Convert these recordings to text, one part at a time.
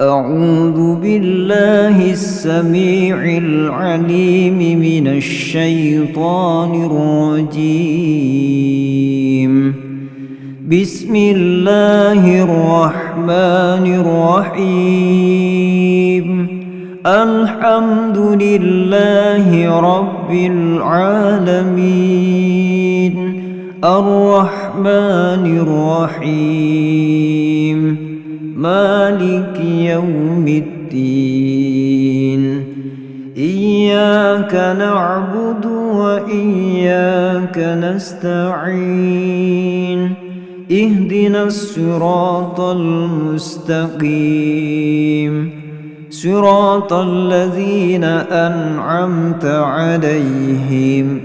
أعوذ بالله السميع العليم من الشيطان الرجيم. بسم الله الرحمن الرحيم. الحمد لله رب العالمين الرحمن الرحيم مالك يوم الدين. إياك نعبد وإياك نستعين. اهدنا الصراط المستقيم صراط الذين أنعمت عليهم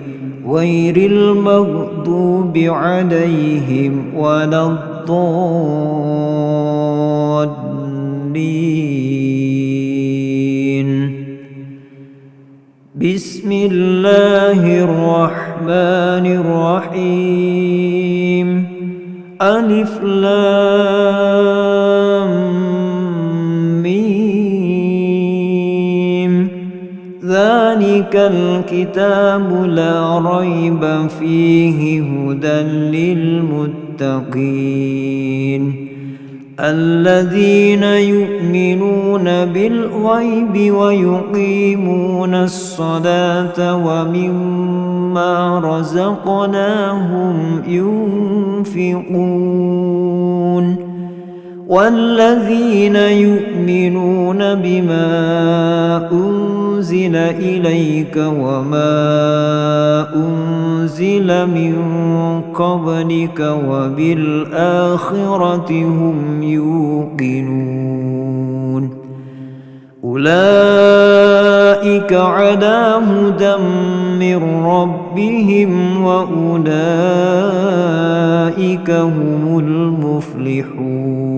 غير المغضوب عليهم ولا الضالين. بسم الله الرحمن الرحيم. ألف لام ميم. ذلك الكتاب لا ريب فيه هدى للمتقين الذين يؤمنون بالغيب ويقيمون الصلاة ومما رزقناهم ينفقون والذين يؤمنون بما أنزل إليك وما أنزل من قبلك وبالآخرة هم يوقنون أولئك على هدى من ربهم وأولئك هم المفلحون.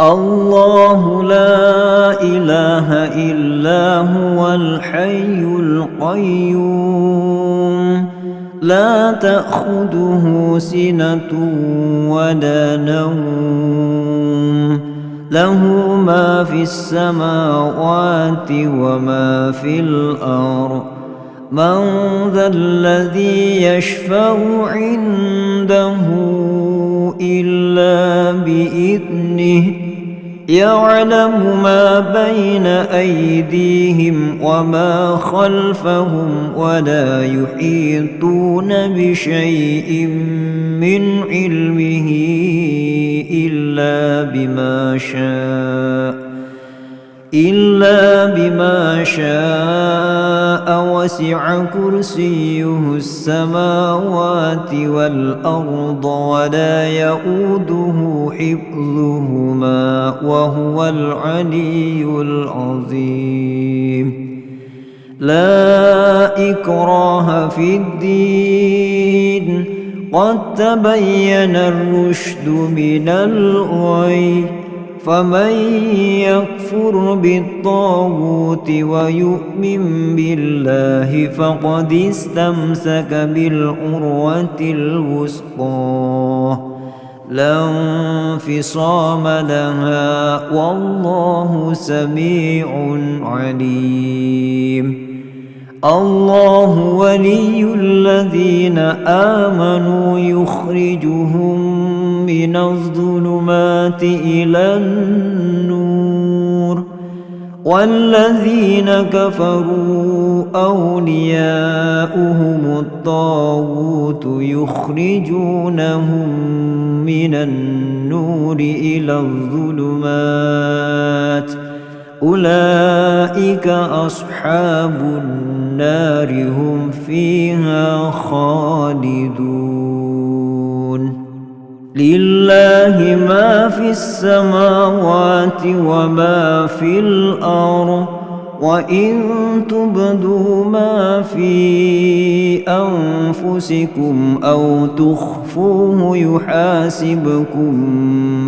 الله لا إله إلا هو الحي القيوم لا تأخذه سنة ولا نوم له ما في السماوات وما في الأرض. من ذا الذي يشفع عنده إلا بإذنه يعلم ما بين أيديهم وما خلفهم ولا يحيطون بشيء من علمه إلا بما شاء وسع كرسيه السماوات والأرض ولا يؤوده حفظهما وهو العلي العظيم. لا إكراه في الدين قد تبين الرشد من الغي فمن يكفر بالطاغوت ويؤمن بالله فقد استمسك بالعروة الوثقى لا انفصام لها والله سميع عليم. الله ولي الذين آمنوا يخرجهم من الظلمات إلى النور والذين كفروا أولياؤهم الطاغوت يخرجونهم من النور إلى الظلمات أولئك أصحاب النار هم فيها خالدون. لله ما في السماوات وما في الأرض وإن تبدوا ما في أنفسكم أو تخفوه يحاسبكم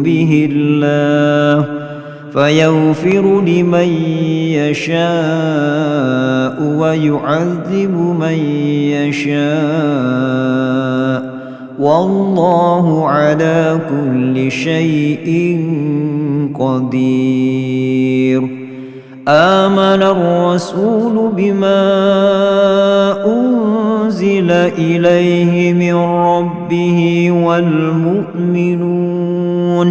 به الله فيغفر لمن يشاء ويعذب من يشاء والله على كل شيء قدير. آمن الرسول بما أنزل إليه من ربه والمؤمنون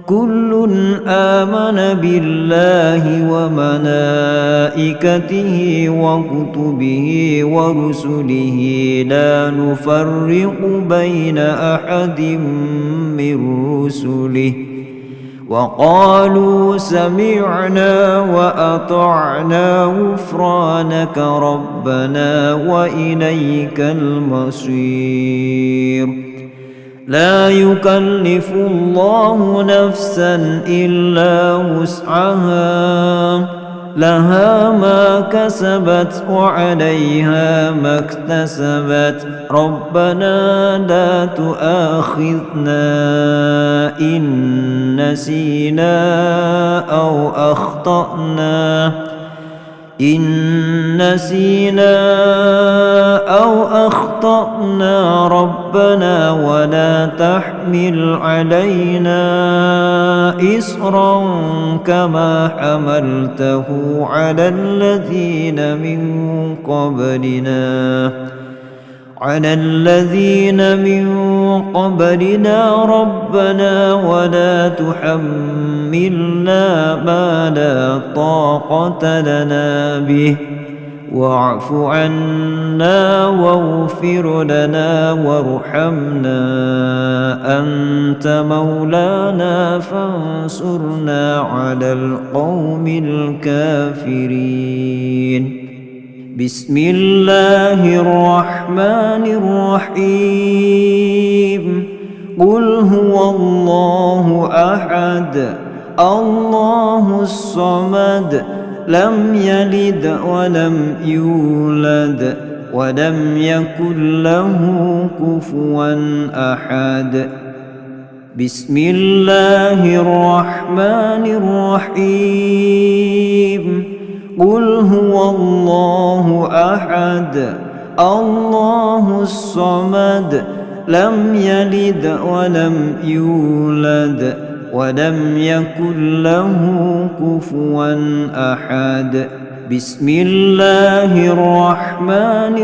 كل آمن بالله وملائكته وكتبه ورسله لا نفرق بين أحد من رسله وقالوا سمعنا وأطعنا غفرانك ربنا وإليك المصير. لا يكلف الله نفسا إلا وسعها لها ما كسبت وعليها ما اكتسبت ربنا لا تؤاخذنا إن نسينا أو أخطأنا ربنا ولا تحمل علينا إصرا كما حملته على الذين من قبلنا ربنا ولا تحملنا ما لا طاقة لنا به واعف عنا واغفر لنا وارحمنا أنت مولانا فانصرنا على القوم الكافرين. بسم الله الرحمن الرحيم. قل هو الله أحد الله الصمد لم يلد ولم يولد ولم يكن له كفوا أحد. بسم الله الرحمن الرحيم. قل هو الله أحد الله الصمد لم يلد ولم يولد ولم يكن له كفوا أحد. بسم الله الرحمن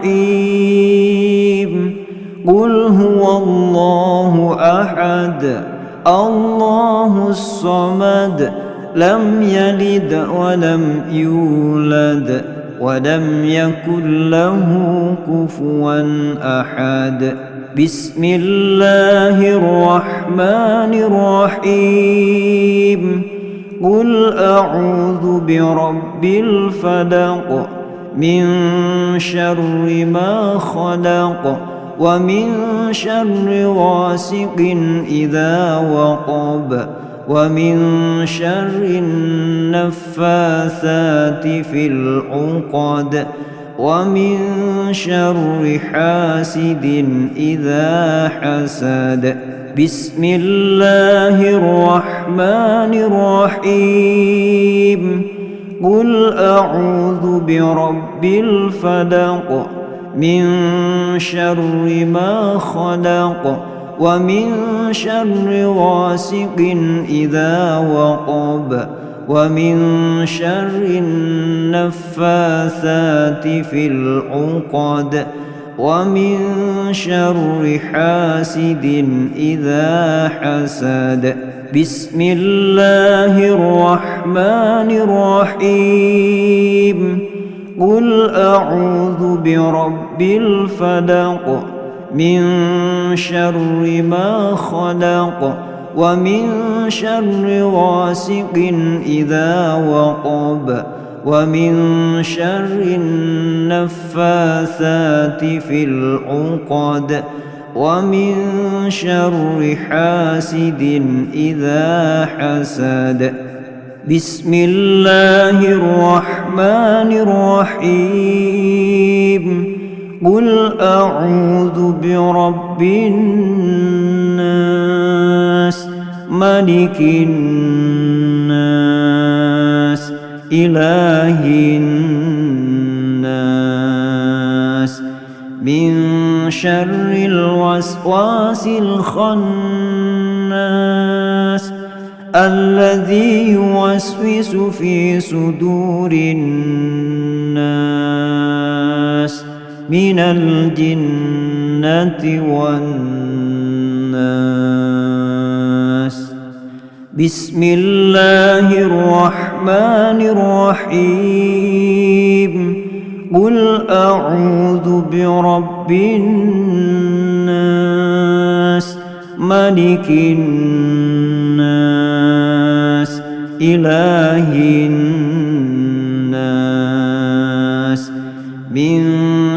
الرحيم. قل هو الله أحد الله الصمد لم يلد ولم يولد ولم يكن له كفوا أحد. بسم الله الرحمن الرحيم. قل أعوذ برب الفلق من شر ما خلق ومن شر غاسق إذا وقب ومن شر النفاثات في العقد ومن شر حاسد إذا حسد. بسم الله الرحمن الرحيم. قل أعوذ برب الفلق من شر ما خلق ومن شر غاسق إذا وقب ومن شر النفاثات في العقد ومن شر حاسد إذا حسد. بسم الله الرحمن الرحيم. قل أعوذ برب الفلق من شر ما خلق ومن شر غاسق إذا وقب ومن شر النفاثات في العقد ومن شر حاسد إذا حسد. بسم الله الرحمن الرحيم. قل أعوذ برب الناس ملك الناس إله الناس من شر الوسواس الخناس الذي يوسوس في صدور الناس من الجنة والناس. بسم الله الرحمن الرحيم. قل أعوذ برب الناس ملك الناس إله الناس من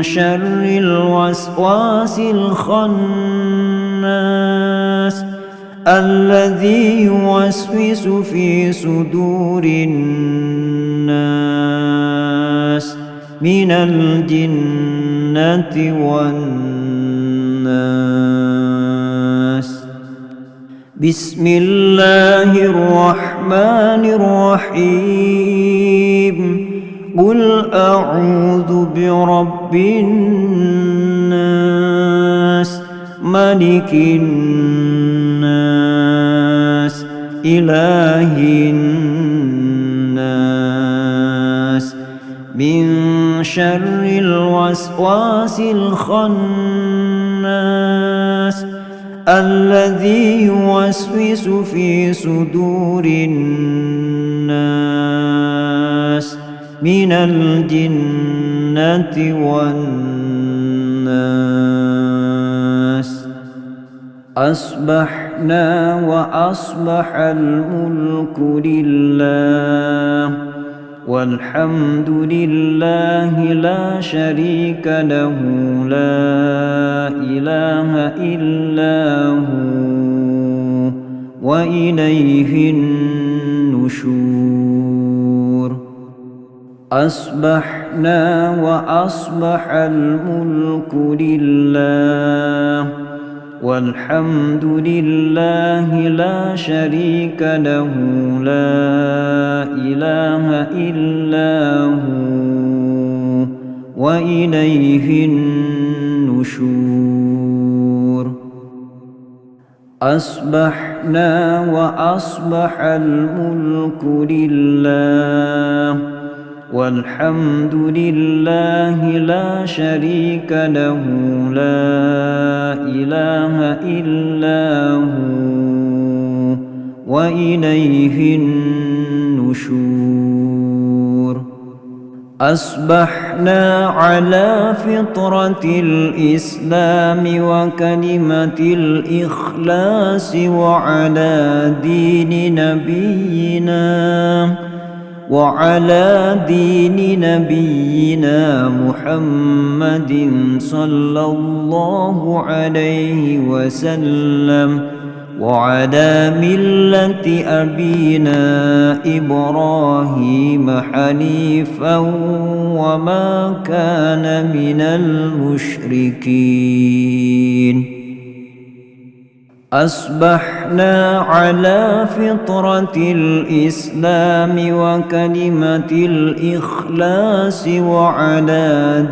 شر الوسواس الخناس الذي يوسوس في صدور الناس من الجنة والناس. بسم الله الرحمن الرحيم. قل أعوذ برب الناس ملك الناس إله الناس من شر الوسواس الخناس الذي يوسوس في صدور الناس من الجنة والناس. أصبحنا وأصبح الملك لله والحمد لله لا شريك له لا إله إلا هو وإليه النشور. أصبحنا وأصبح الملك لله والحمد لله لا شريك له لا إله إلا هو وإليه النشور. أصبحنا وأصبح الملك لله والحمد لله لا شريك له لا إله إلا هو وإليه النشور. أصبحنا على فطرة الإسلام وكلمة الإخلاص وعلى دين نبينا محمد صلى الله عليه وسلم وعلى ملة أبينا إبراهيم حنيفا وما كان من المشركين. أصبحنا على فطرة الإسلام وكلمة الإخلاص وعلى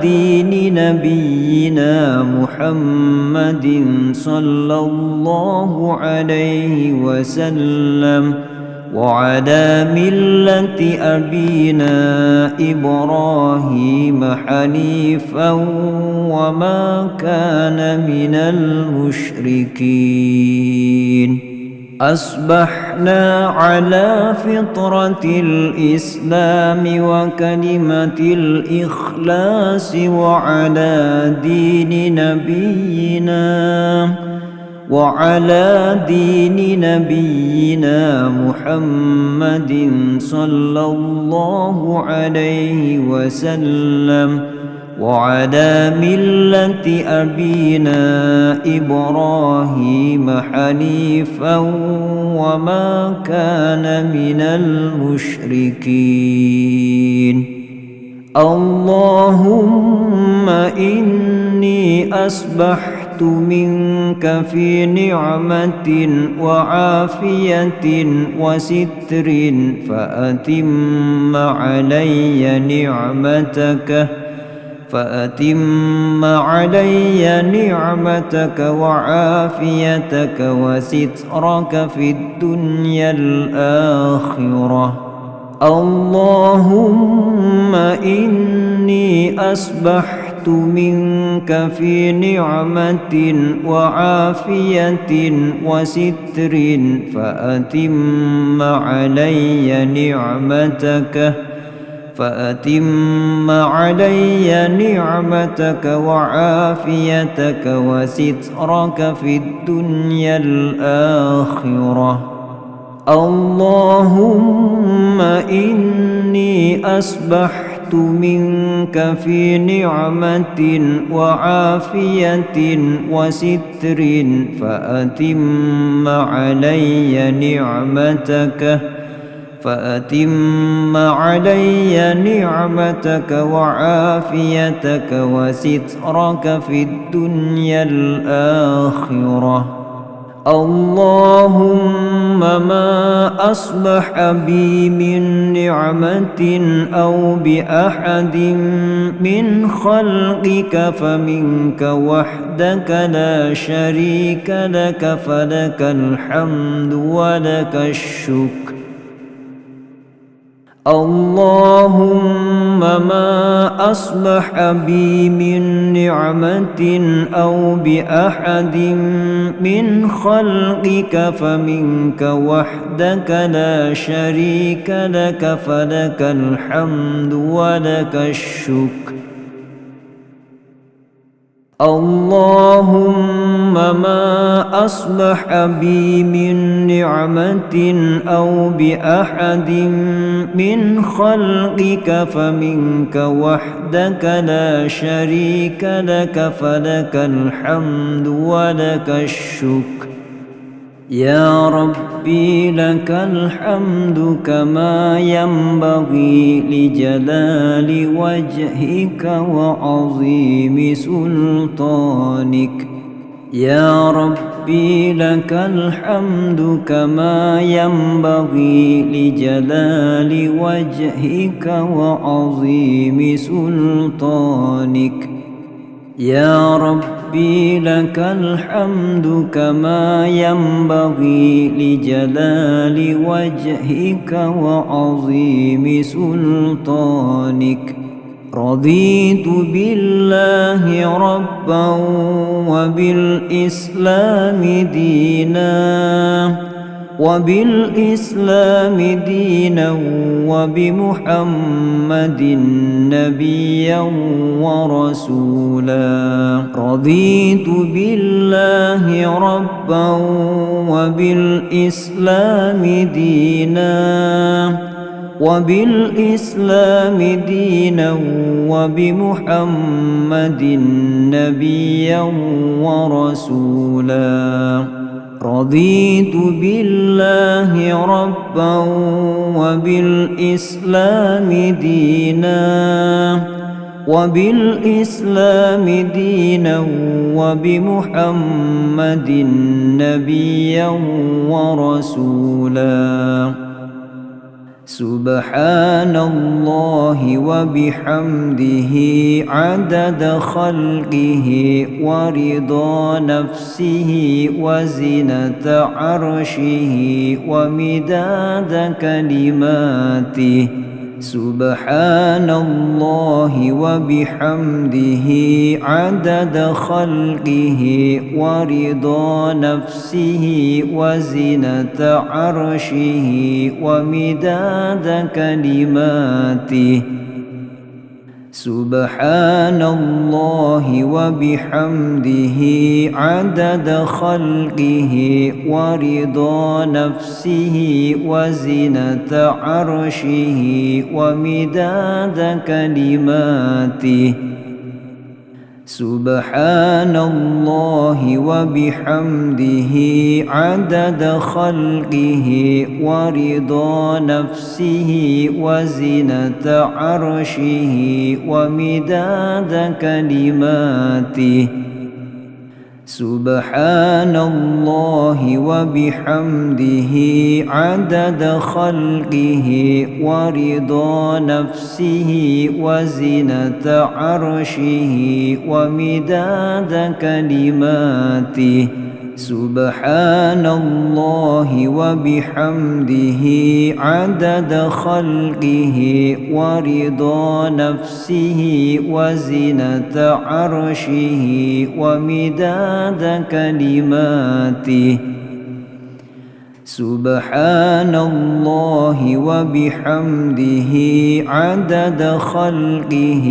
دين نبينا محمد صلى الله عليه وسلم وعلى ملة أبينا إبراهيم حنيفا وما كان من المشركين. أصبحنا على فطرة الإسلام وكلمة الإخلاص وعلى دين نبينا محمد صلى الله عليه وسلم وعلى ملة أبينا إبراهيم حنيفا وما كان من المشركين. اللهم إني أصبحت منك في نعمة وعافية وستر فأتم علي نعمتك وعافيتك وسترك في الدنيا الآخرة. اللهم إني أصبحت منك في نعمة وعافية وستر فأتم علي نعمتك وعافيتك وسترك في الدنيا الآخرة. اللهم إني أصبحت منك في نعمة وعافية وستر فأتم علي نعمتك وعافيتك وسترك في الدنيا الآخرة. اللهم ما أصبح بي من نعمة أو بأحد من خلقك فمنك وحدك لا شريك لك فلك الحمد ولك الشكر. اللهم ما أصبح بي من نعمة أو بأحد من خلقك فمنك وحدك لا شريك لك فلك الحمد ولك الشكر. اللهم ما أصبح بي من نعمة أو بأحد من خلقك فمنك وحدك لا شريك لك فلك الحمد ولك الشكر. يا ربي لك الحمد كما ينبغي لجلال وجهك وعظيم سلطانك. يا ربي لك الحمد كما ينبغي لجلال وجهك وعظيم سلطانك. يا ربي لك الحمد كما ينبغي لجلال وجهك وعظيم سلطانك. رضيت بالله ربا وبالإسلام دينا وبمحمد نبيا ورسولا. رضيت بالله ربا وبالإسلام دينا وبمحمد نبيا ورسولا. رضيت بالله ربا وبالإسلام دينا وبمحمد نبيا ورسولا. سبحان الله وبحمده عدد خلقه ورضا نفسه وزنة عرشه ومداد كلماته. سبحان الله وبحمده عدد خلقه ورضا نفسه وزنة عرشه ومداد كلماته. سبحان الله وبحمده عدد خلقه ورضا نفسه وزنة عرشه ومداد كلماته. سبحان الله وبحمده عدد خلقه ورضا نفسه وزنة عرشه ومداد كلماته. سبحان الله وبحمده عدد خلقه ورضا نفسه وزنة عرشه ومداد كلماته سبحان الله وبحمده عدد خلقه ورضا نفسه وزنة عرشه ومداد كلماته سبحان الله وبحمده عدد خلقه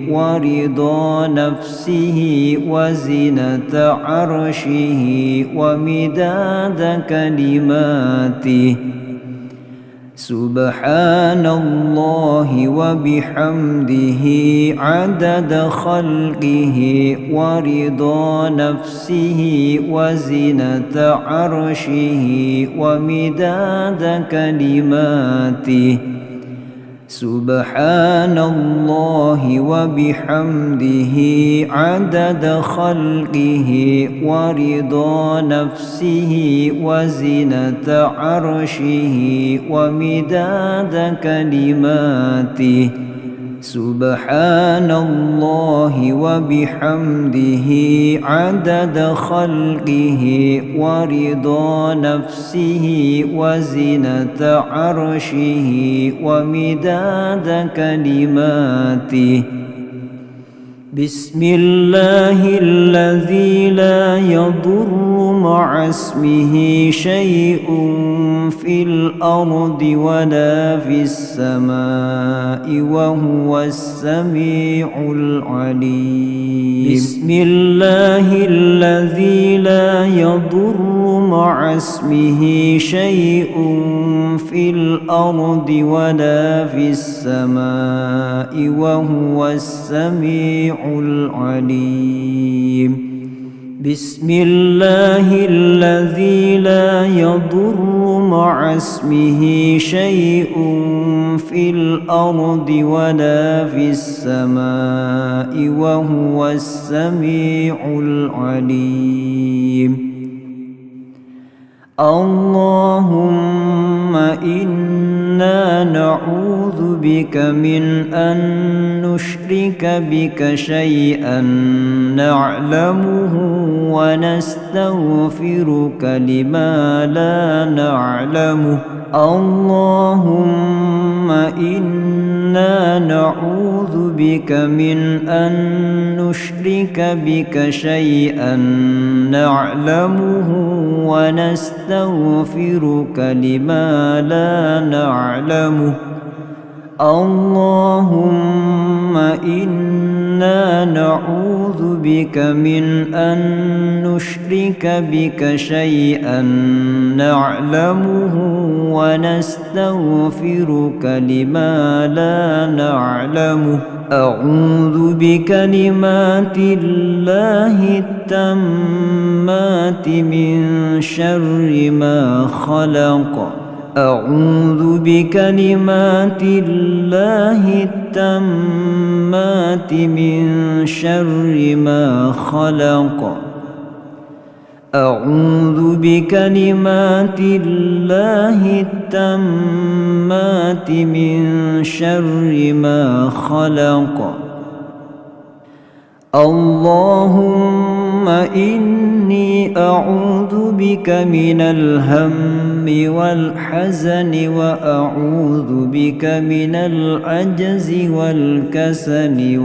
ورضا نفسه وزنة عرشه ومداد كلماته سبحان الله وبحمده عدد خلقه ورضا نفسه وزنة عرشه ومداد كلماته سبحان الله وبحمده عدد خلقه ورضا نفسه وزنة عرشه ومداد كلماته سبحان الله وبحمده عدد خلقه ورضا نفسه وزنة عرشه ومداد كلماته بسم الله الذي لا يضر مع اسمه شيء في الأرض ولا في السماء وهو السميع العليم بسم الله الذي لا يضر مع اسمه شيء في الأرض ولا في السماء وهو السميع العليم بسم الله الذي لا يضر مع اسمه شيء في الأرض ولا في السماء وهو السميع العليم اللهم إنا نعوذ بك من أن نشرك بك شيئا نعلمه ونستغفرك لما لا نعلمه اللهم إنا نعوذ بك من أن نشرك بك شيئا نعلمه ونستغفرك لما لا نعلمه اللهم إنا نعوذ بك من أن نشرك بك شيئا نعلمه ونستغفرك لما لا نعلمه أعوذ بكلمات الله التامات من شر ما خلق أعوذ بكلمات الله التامات من شر ما خلق أعوذ بكلمات الله التامات من شر ما خلق اللهم إني أعوذ بك من الهم والحزن وأعوذ بك من العجز والكسل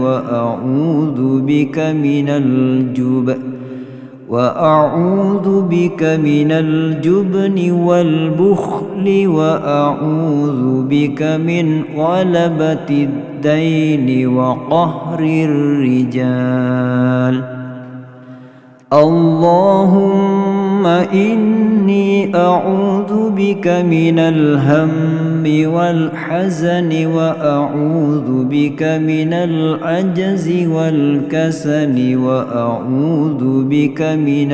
وأعوذ بك من الجبن والبخل وأعوذ بك من غلبة الدين وقهر الرجال اللهم إني أعوذ بك من الهم والحزن وأعوذ بك من العجز والكسل وأعوذ بك من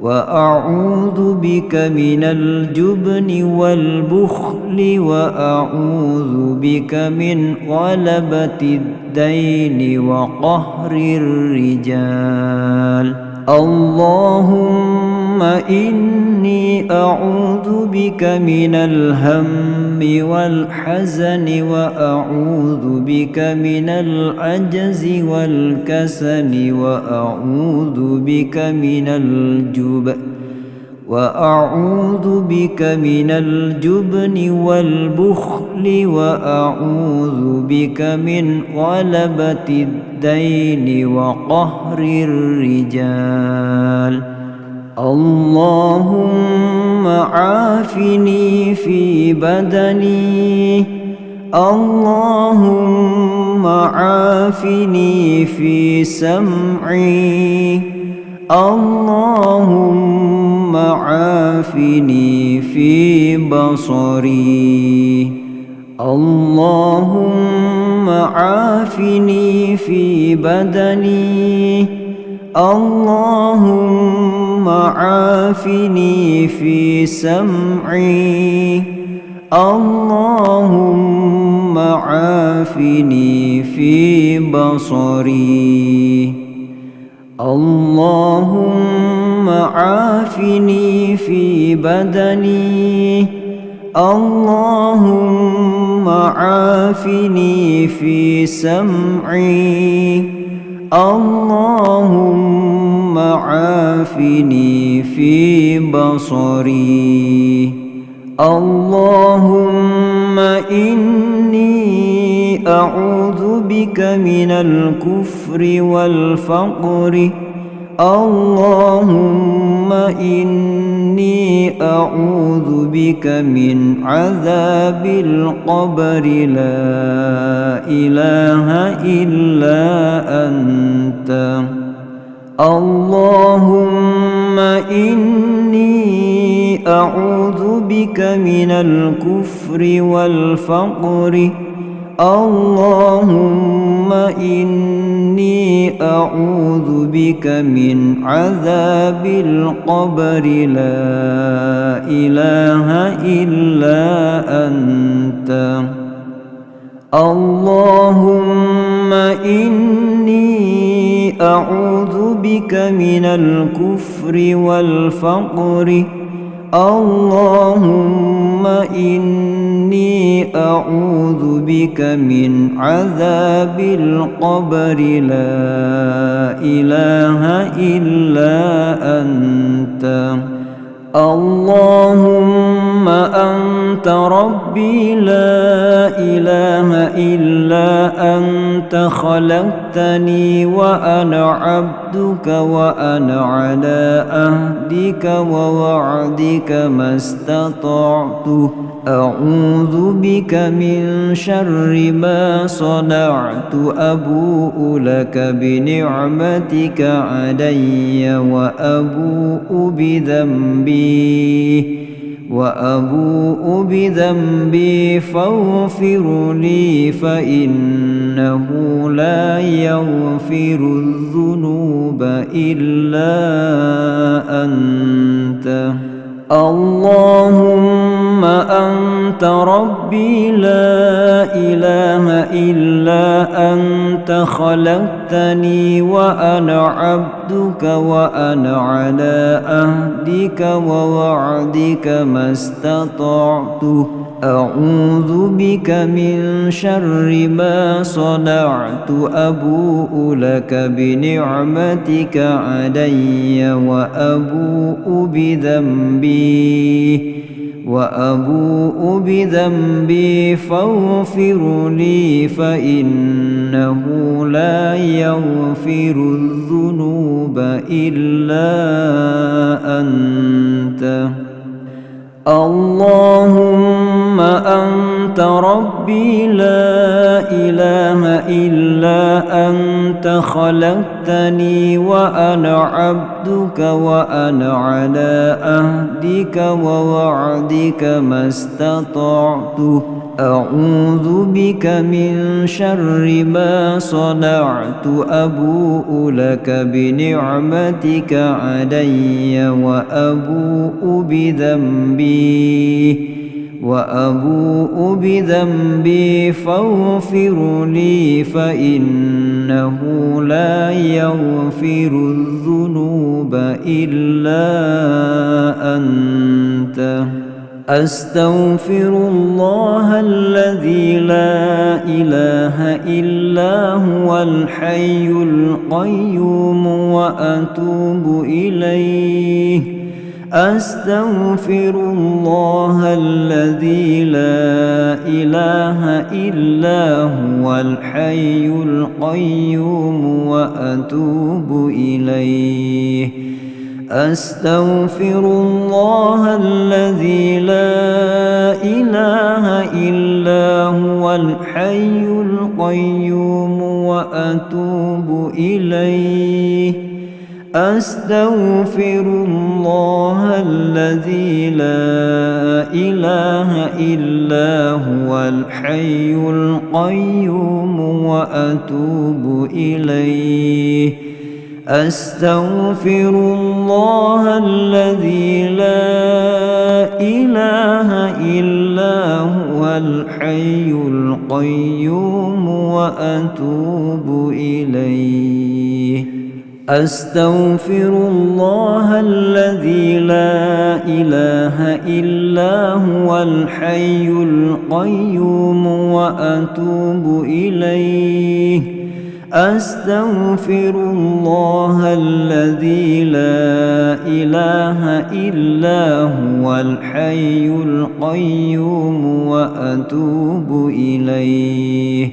وأعوذ بك من الجبن والبخل وأعوذ بك من غلبة الدين وقهر الرجال. اللهم إني أعوذ بك من الهم والحزن وأعوذ بك من العجز والكسل وأعوذ بك من الجبن والبخل وأعوذ بك من غلبة الدين وقهر الرجال. اللهم عافني في بدني، اللهم عافني في سمعي، اللهم عافني في بصري، اللهم عافني في بدني، اللهم عافني في سمعي، اللهم عافني في بصري، اللهم عافني في بدني، اللهم عافني في سمعي، اللهم عافني في بصري. اللهم إني أعوذ بك من الكفر والفقر، اللهم إني أعوذ بك من عذاب القبر لا إله إلا أنت. اللهم إني أعوذ بك من الكفر والفقر، اللهم إني أعوذ بك من عذاب القبر لا إله إلا أنت. اللهم إني أعوذ بك من الكفر والفقر، اللهم إني أعوذ بك من عذاب القبر لا إله إلا أنت. اللهم أنت ربي لا إله إلا أنت، خلقتني وأنا عبدك وأنا على عهدك ووعدك ما استطعت، أعوذ بك من شر ما صنعت، أبوء لك بنعمتك علي وأبوء بذنبي فاغفر لي، فإنه لا يغفر الذنوب إلا أنت. اللهم أنت ربي لا إله إلا أنت، خلقتني وأنا عبدك وأنا على عهدك ووعدك ما استطعت، أعوذ بك من شر ما صنعت، أبوء لك بنعمتك علي وأبوء بذنبي فاغفر لي، فإنه لا يغفر الذنوب إلا أنت. اللهم أنت ربي لا إله إلا أنت، خلقتني وأنا عبدك وأنا على عهدك ووعدك ما استطعت، أعوذ بك من شر ما صنعت أبوء لك بنعمتك علي وأبوء بذنبي فاغفر لي فإنه لا يغفر الذنوب إلا أنت أستغفر الله الذي لا إله إلا هو الحي القيوم وأتوب إليه أستغفر الله الذي لا إله إلا هو الحي القيوم وأتوب إليه أستغفر الله الذي لا إله إلا هو الحي القيوم وأتوب إليه أستغفر الله الذي لا إله إلا هو الحي القيوم وأتوب إليه أستغفر الله الذي لا إله إلا هو الحي القيوم وأتوب إليه أستغفر الله الذي لا إله إلا هو الحي القيوم وأتوب إليه أستغفر الله الذي لا إله إلا هو الحي القيوم وأتوب إليه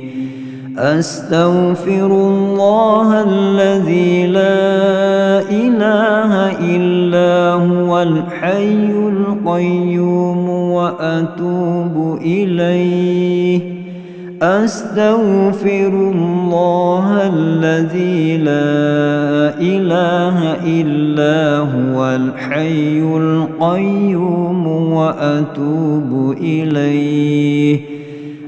أستغفر الله الذي لا إله إلا هو الحي القيوم وأتوب إليه أستغفر الله الذي لا إله إلا هو الحي القيوم وأتوب إليه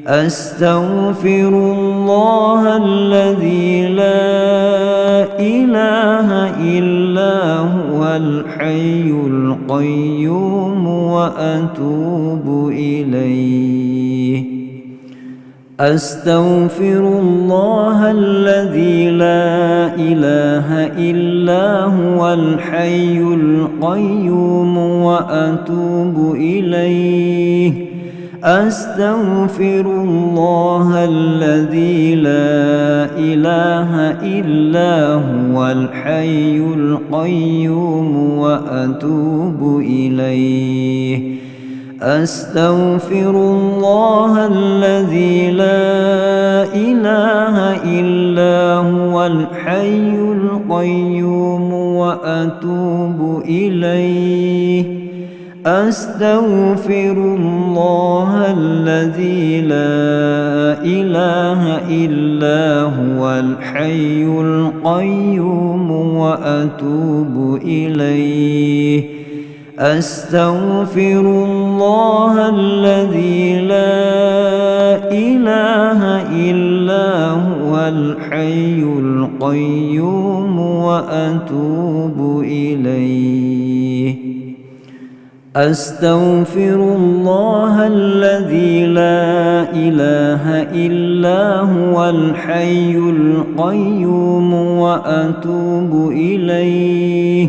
أستغفر الله الذي لا إله إلا هو الحي القيوم وأتوب إليه أستغفر الله الذي لا إله إلا هو الحي القيوم وأتوب إليه أستغفر الله الذي لا إله إلا هو الحي القيوم وأتوب إليه أستغفر الله الذي لا إله إلا هو الحي القيوم وأتوب إليه أستغفر الله الذي لا إله إلا هو الحي القيوم وأتوب إليه أستغفر الله الذي لا إله إلا هو الحي القيوم وأتوب إليه أستغفر الله الذي لا إله إلا هو الحي القيوم وأتوب إليه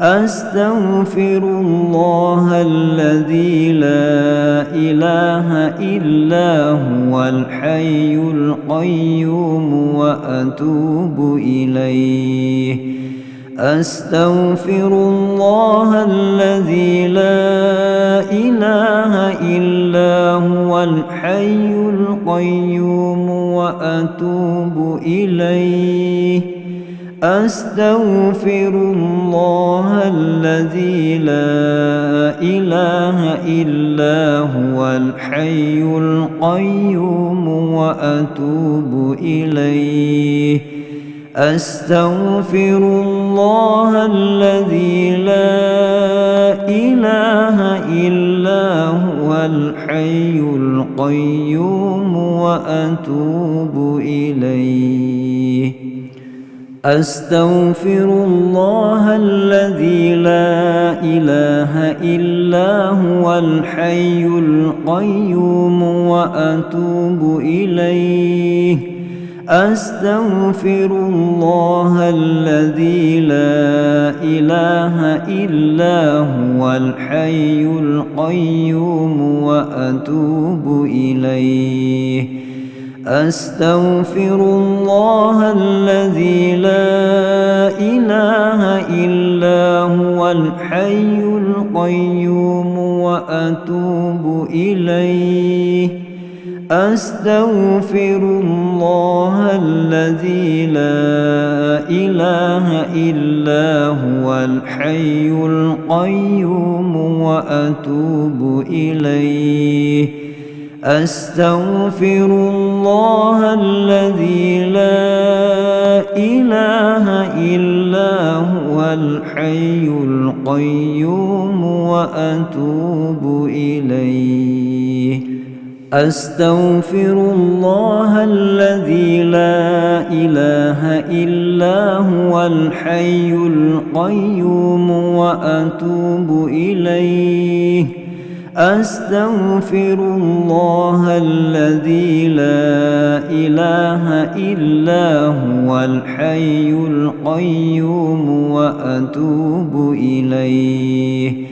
أستغفر الله الذي لا إله إلا هو الحي القيوم وأتوب إليه أستغفر الله الذي لا إله إلا هو الحي القيوم وأتوب إليه أستغفر الله الذي لا إله إلا هو الحي القيوم وأتوب إليه أستغفر الله الذي لا إله إلا هو الحي القيوم القيوم وأتوب إليه. أستغفر الله الذي لا إله إلا هو الحي القيوم وأتوب إليه. أستغفر الله الذي لا إله إلا هو الحي القيوم وأتوب إليه. أستغفر الله الذي لا إله إلا هو الحي القيوم وأتوب إليه. أستغفر الله الذي لا إله إلا هو الحي القيوم وأتوب إليه. أستغفر الله الذي لا إله إلا هو الحي القيوم وأتوب إليه. أستغفر الله الذي لا إله إلا هو الحي القيوم وأتوب إليه. أستغفر الله الذي لا إله إلا هو الحي القيوم وأتوب إليه.